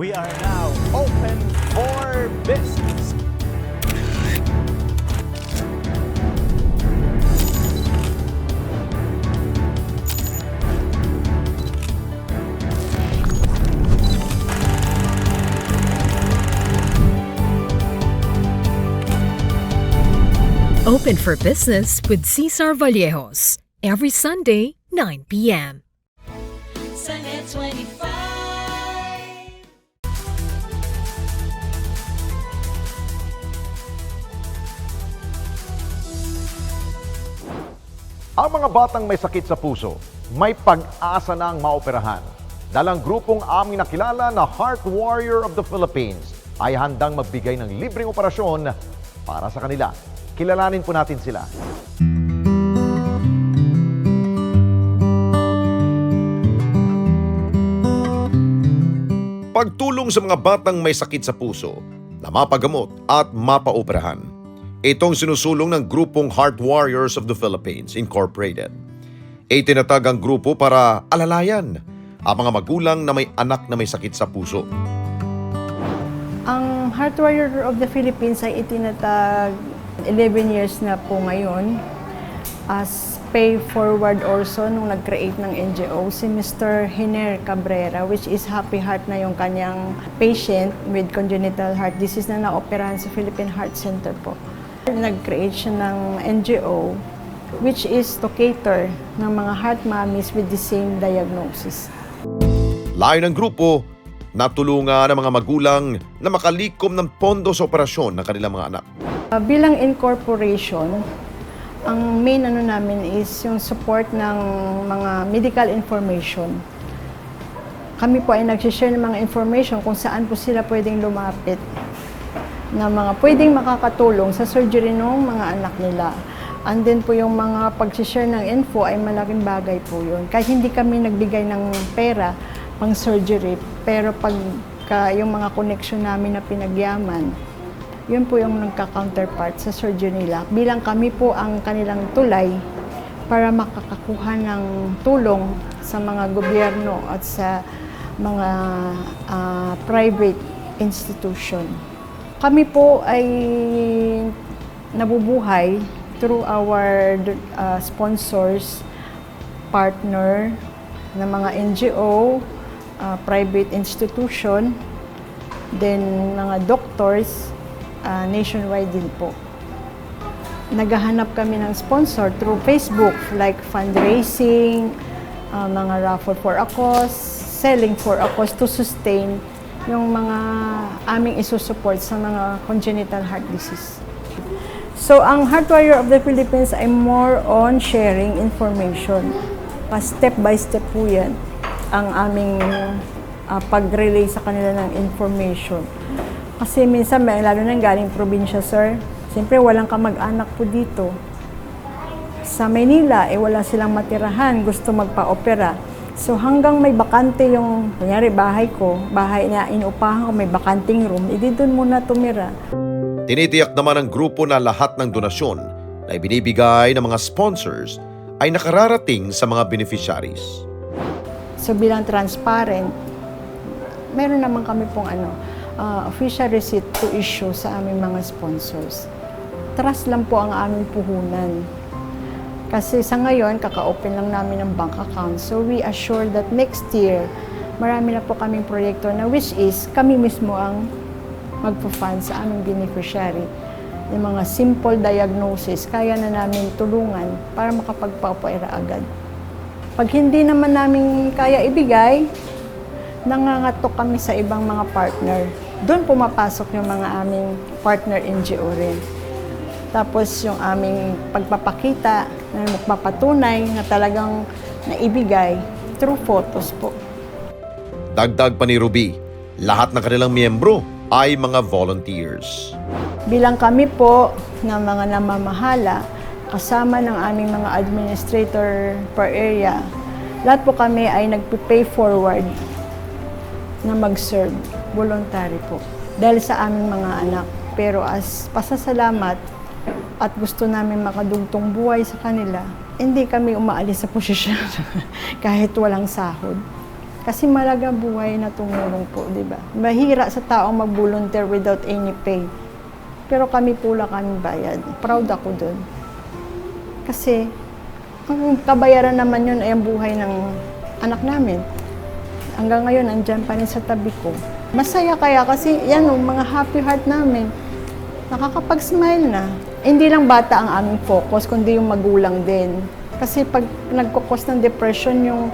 We are now open for business. Open for Business with Cesar Vallejos. Every Sunday, 9 p.m. Sunnet 25. Ang mga batang may sakit sa puso, may pag-asa na ang maoperahan. Dalang grupong aming nakilala na Heart Warrior of the Philippines ay handang magbigay ng libreng operasyon para sa kanila. Kilalanin po natin sila. Pagtulong sa mga batang may sakit sa puso na mapagamot at mapaoperahan. Itong sinusulong ng grupong Heart Warriors of the Philippines Incorporated. Itinatag ang grupo para alalayan ang mga magulang na may anak na may sakit sa puso. Ang Heart Warrior of the Philippines ay itinatag 11 years na po ngayon as pay forward also nung nag-create ng NGO si Mr. Hiner Cabrera, which is Happy Heart na yung kanyang patient with congenital heart disease na naoperahan sa Philippine Heart Center po. Nag-create siya ng NGO which is to cater ng mga heart mommies with the same diagnosis. Layo ng grupo, natulungan ang mga magulang na makalikom ng pondo sa operasyon ng kanilang mga anak. Bilang incorporation, Ang main ano namin is yung support ng mga medical information. Kami po ay nag-share ng mga information kung saan po sila pwedeng lumapit na mga pwedeng makakatulong sa surgery ng mga anak nila. And then po yung mga pag-share ng info ay malaking bagay po yun. Kahit hindi kami nagbigay ng pera pang surgery, pero pag yung mga connection namin na pinagyaman, yun po yung nagka-counterpart sa surgery nila. Bilang kami po ang kanilang tulay para makakakuha ng tulong sa mga gobyerno at sa mga private institution. Kami po ay nabubuhay through our sponsors, partner na mga NGO, private institution, then mga doctors, nationwide din po. Naghahanap kami ng sponsor through Facebook, like fundraising, mga raffle for a cause, selling for a cause to sustain yung mga aming isusupport sa mga congenital heart disease. So, ang Heart Warrior of the Philippines ay more on sharing information. Step by step po yan ang aming pag-relay sa kanila ng information. Kasi minsan, lalo na galing probinsya, sir, siyempre walang kamag-anak po dito. Sa Maynila, wala silang matirahan, gusto magpa-opera. So hanggang may bakante yung, kunyari bahay ko, bahay na inuupahan ko, may bakanting room, edi doon muna tumira. Tinitiyak naman ng grupo na lahat ng donasyon na ibinibigay ng mga sponsors ay nakararating sa mga beneficiaries. So bilang transparent, meron naman kami pong official receipt to issue sa aming mga sponsors. Trust lang po ang aming puhunan. Kasi sa ngayon, kaka-open lang namin ng bank account. So we assure that next year, marami na po kaming proyekto na which is kami mismo ang magpo-fund sa aming beneficiary. Yung mga simple diagnosis, kaya na namin tulungan para makapagpa-opera agad. Pag hindi naman namin kaya ibigay, nangangatok kami sa ibang mga partner. Doon pumapasok yung mga aming partner NGO rin. Tapos yung aming pagpapakita na magpapatunay na talagang naibigay through photos po. Dagdag pa ni Ruby, lahat ng kanilang miyembro ay mga volunteers. Bilang kami po na mga namamahala, kasama ng aming mga administrator per area, lahat po kami ay nagpe-pay forward na mag-serve, voluntary po. Dahil sa aming mga anak. Pero as pasasalamat at gusto namin makadugtong buhay sa kanila, hindi kami umaalis sa posisyon kahit walang sahod. Kasi malaga buhay na tumulong po, di ba? Mahira sa taong mag-volunteer without any pay. Pero kami pula kami bayad. Proud ako dun. Kasi ang kabayaran naman yun ay ang buhay ng anak namin. Hanggang ngayon, andyan pa rin sa tabi ko. Masaya kaya kasi yan o, mga happy heart namin. Nakakapag-smile na. Hindi lang bata ang aming focus, kundi yung magulang din. Kasi pag nagkukos ng depression yung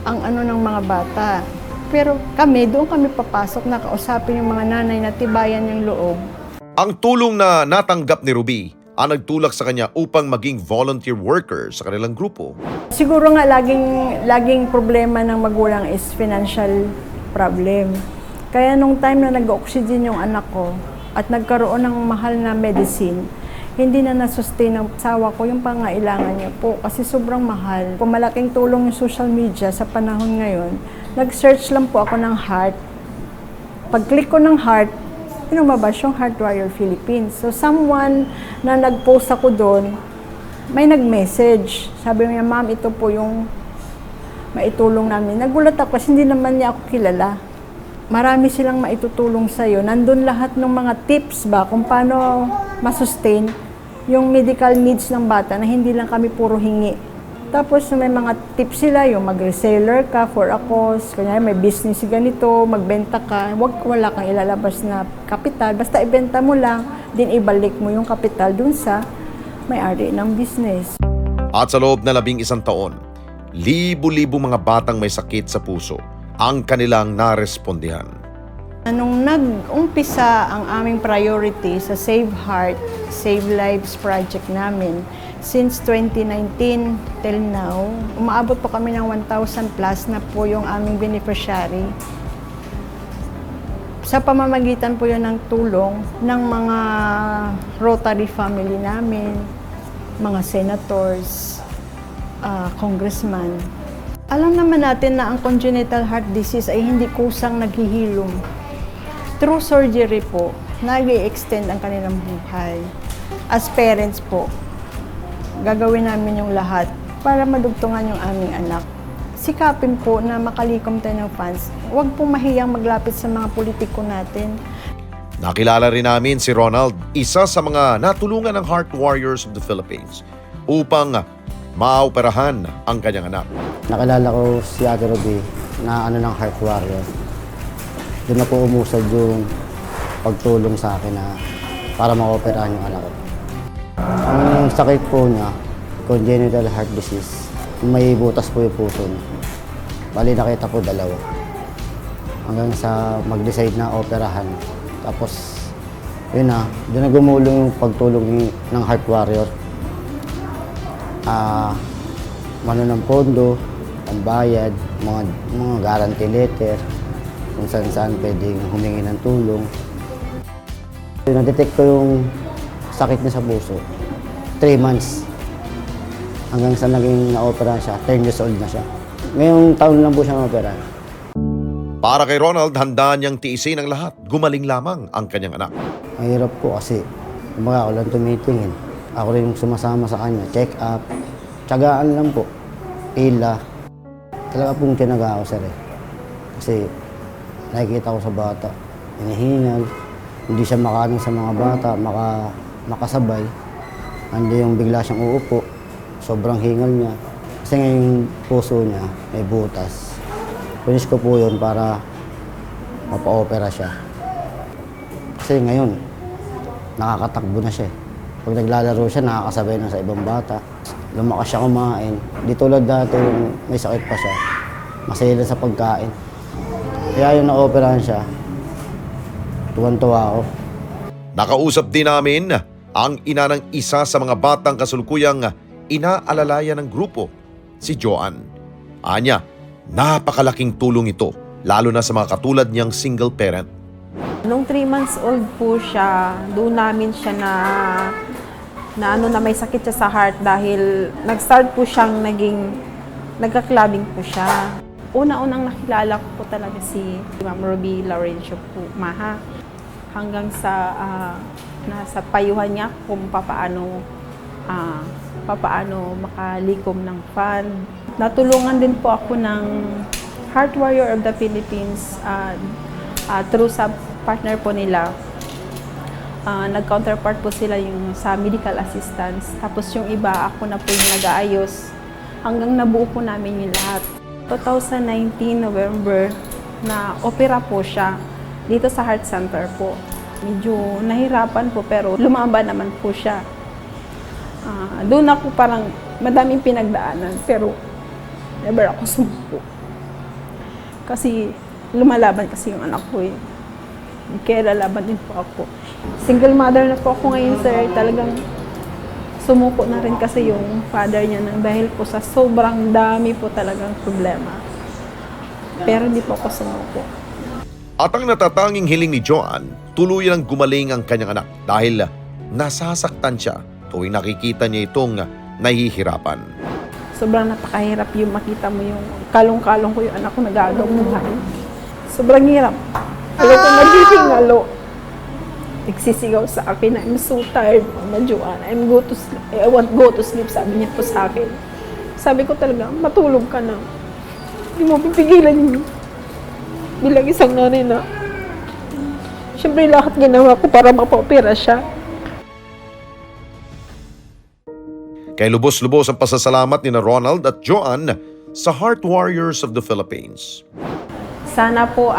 ang ng mga bata. Pero kami, doon kami papasok na kausapin yung mga nanay na tibayan yung loob. Ang tulong na natanggap ni Ruby ang nagtulak sa kanya upang maging volunteer worker sa kanilang grupo. Siguro nga laging problema ng magulang is financial problem. Kaya nung time na nag-oxygen yung anak ko at nagkaroon ng mahal na medicine, hindi na na-sustain ng asawa ko yung pangailangan niya po kasi sobrang mahal. Kung malaking tulong yung social media sa panahon ngayon, nag-search lang po ako ng heart. Pag-click ko ng heart, lumabas yung Heart Warrior Philippines. So someone na nag-post ako doon, may nag-message. Sabi niya, ma'am, ito po yung maitulong namin. Nagulat ako kasi hindi naman niya ako kilala. Marami silang maitutulong sa'yo. Nandun lahat ng mga tips ba kung paano masustain yung medical needs ng bata na hindi lang kami puro hingi. Tapos may mga tips sila, yung mag-reseller ka for a cause, kanya may business ganito, magbenta ka, wala kang ilalabas na kapital, basta ibenta mo lang, din ibalik mo yung kapital dun sa may-ari ng business. At sa loob na 11 taon, libo-libo mga batang may sakit sa puso ang kanilang narespondihan. Nung nag-umpisa ang aming priority sa Save Heart, Save Lives project namin, Since 2019 till now, umaabot po kami ng 1,000 plus na po yung aming beneficiary. Sa pamamagitan po yun ng tulong ng mga Rotary family namin, mga senators, congressman. Alam naman natin na ang congenital heart disease ay hindi kusang naghihilom. Through surgery po, nag-i-extend ang kanilang buhay. As parents po, gagawin namin yung lahat para madugtungan yung aming anak. Sikapin po na makalikom tayo ng funds. Huwag pong mahiyang maglapit sa mga politiko natin. Nakilala rin namin si Ronald, isa sa mga natulungan ng Heart Warriors of the Philippines upang maoperahan ang kanyang anak. Nakilala ko si Ate Ruby na ng Heart Warriors. Doon na po umusad yung pagtulong sa akin na para maoperahan yung anak ko. Ang sakit po niya, congenital heart disease. May butas po yung puso niya. Bali nakita po dalawa. Hanggang sa mag-decide na operahan. Tapos, yun na, doon na gumulong yung pagtulong ng Heart Warrior. Mano ng pondo, pambayad, mga guarantee letter, kung saan pwedeng humingi ng tulong. Na-detect ko yung sakit niya sa puso. 3 months. Hanggang sa naging na-opera siya, 10 years old na siya. Ngayong taon lang po siya na-opera. Para kay Ronald, handa niyang tiisin ang lahat. Gumaling lamang ang kanyang anak. Mahirap po kasi kumbaga ako lang tumitingin. Ako rin sumasama sa kanya, check up. Tiyagaan lang po. Pila. Talaga pong tinaga ako, sir. Kasi nakikita ko sa bata, hinihingal. Hindi siya makaano sa mga bata, makasabay. Hindi yung bigla siyang uupo. Sobrang hingal niya. Kasi ngayong puso niya may butas. Pinis ko po yun para mapa-opera siya. Kasi ngayon, nakakatakbo na siya. Pag naglalaro siya, nakakasabay na sa ibang bata. Lumakas siya kumain. Di tulad dati, may sakit pa siya. Masaya sa pagkain. Kaya yung na-operahan siya, tuwan-tuwa ako. Nakausap din namin ang ina ng isa sa mga batang kasulukuyang inaalalayan ng grupo, si Joanne. Anya, napakalaking tulong ito, lalo na sa mga katulad niyang single parent. Nung 3 months old po siya, doon namin siya na may sakit siya sa heart dahil nag-start po siyang nagka-clubbing po siya. Una-unang nakilala ko po talaga si Ma'am Ruby Laurencio po, Maha. Hanggang sa nasa payuhan niya kung papaano makalikom ng fund. Natulungan din po ako ng Heart Warrior of the Philippines through sa partner po nila. Nag-counterpart po sila yung sa medical assistance. Tapos yung iba, ako na po yung nag-aayos. Hanggang nabuo po namin yung lahat. 2019 November na opera po siya dito sa Heart Center po. Medyo nahirapan po pero lumaban naman po siya. Doon ako parang madaming pinagdaanan pero never ako sumuko. Kasi lumalaban kasi yung anak ko eh. Kaya lalaban din po ako. Single mother na po ako ngayon, sir. Talagang sumuko na rin kasi yung father niya nang dahil po sa sobrang dami po talagang problema. Pero hindi po ako sumuko. At ang natatanging hiling ni Joanne, tuluyan ang gumaling ang kanyang anak dahil nasasaktan siya tuwing nakikita niya itong nahihirapan. Sobrang napakahirap yung makita mo yung kalong-kalong ko yung anak ko nagagamuhan. Sobrang hirap. Alam ko nagiging ngalo. Nagsisigaw sa akin na I'm so tired, Mama Joanne. I want go to sleep, sabi niya po sa akin. Sabi ko talaga, matulog ka na. Hindi mo pipigilan yun. Bilang isang nanay na, siyempre lahat ginawa ko para mapa-opera siya. Kay lubos-lubos ang pasasalamat ni Ronald at Joanne sa Heart Warriors of the Philippines. Sana po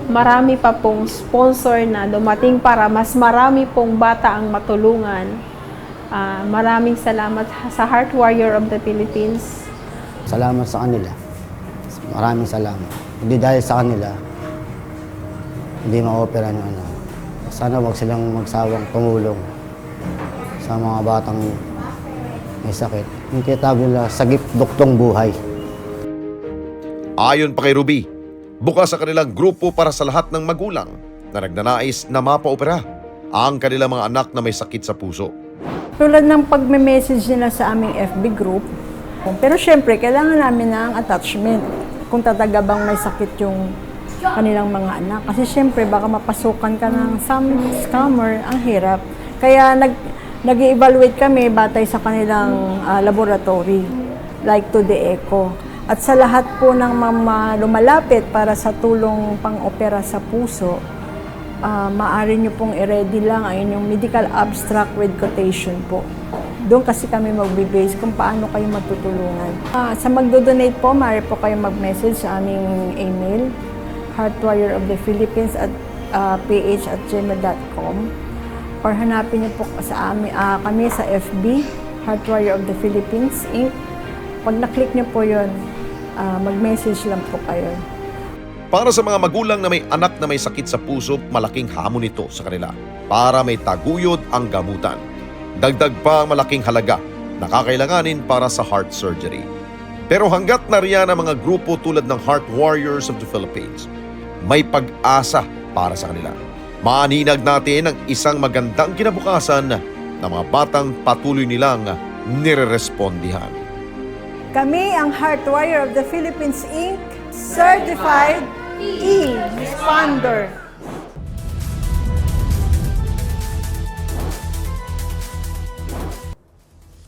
marami pa pong sponsor na dumating para mas marami pong bata ang matulungan. Maraming salamat sa Heart Warrior of the Philippines. Salamat sa kanila. Maraming salamat. Hindi dahil sa kanila, hindi ma-opera yung anak. Sana wag silang magsawang tumulong sa mga batang may sakit. Yung tinatawag nila sagip duktong buhay. Ayon pa kay Ruby, bukas sa kanilang grupo para sa lahat ng magulang na nagnanais na mapaopera ang kanilang mga anak na may sakit sa puso. Tulad ng pagme-message nila sa aming FB group, pero syempre, kailangan namin ng attachment kung talaga bang may sakit yung kanilang mga anak. Kasi syempre, baka mapasukan ka ng some scammer, ang hirap. Kaya nag-evaluate kami batay sa kanilang laboratory, like to the echo. At sa lahat po ng mga lumalapit para sa tulong pang-opera sa puso, maaari nyo pong i-ready lang ang inyong medical abstract with quotation po. Doon kasi kami magbe-base kung paano kayo matutulungan. Sa magdo-donate po, maaari po kayo mag-message sa aming email, heartwarriorofthefilippines@ph@gmail.com, or hanapin niyo po kami sa FB, Heart Warrior of the Philippines, Inc. Pag na-click niyo po yun, mag-message lang po kayo. Para sa mga magulang na may anak na may sakit sa puso, malaking hamon ito sa kanila para may taguyod ang gamutan. Dagdag pa ang malaking halaga na kakailanganin para sa heart surgery. Pero hanggat nariyan ang mga grupo tulad ng Heart Warriors of the Philippines, may pag-asa para sa kanila. Maaninag natin ang isang magandang kinabukasan ng mga batang patuloy nilang nirerespondihan. Kami ang Heart Warrior of the Philippines, Inc. Certified E-Responder.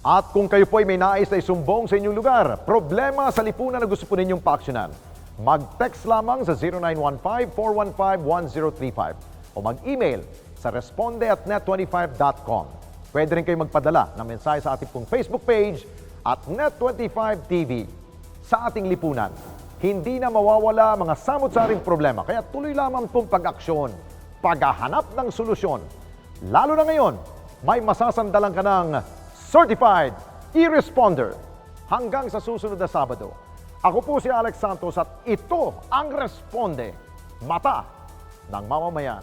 At kung kayo po ay may nais na isumbong sa inyong lugar, problema sa lipunan na gusto po ninyong paaksyonan, mag-text lamang sa 0915-415-1035 o mag-email sa responde@net25.com. Pwede rin kayo magpadala ng mensahe sa ating pong Facebook page at Net25 TV. Sa ating lipunan, hindi na mawawala mga samot-saring problema, kaya tuloy lamang pong pag-aksyon, paghahanap ng solusyon. Lalo na ngayon, may masasandalan ka ng Certified E-Responder. Hanggang sa susunod na Sabado, ako po si Alex Santos at ito ang Responde, mata ng mamamayan.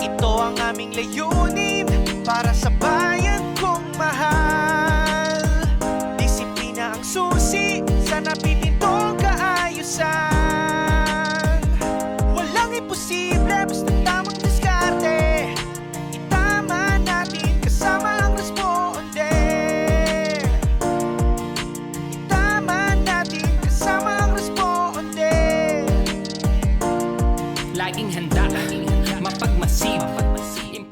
Ito ang aming layunin para sa bayan kong mahal.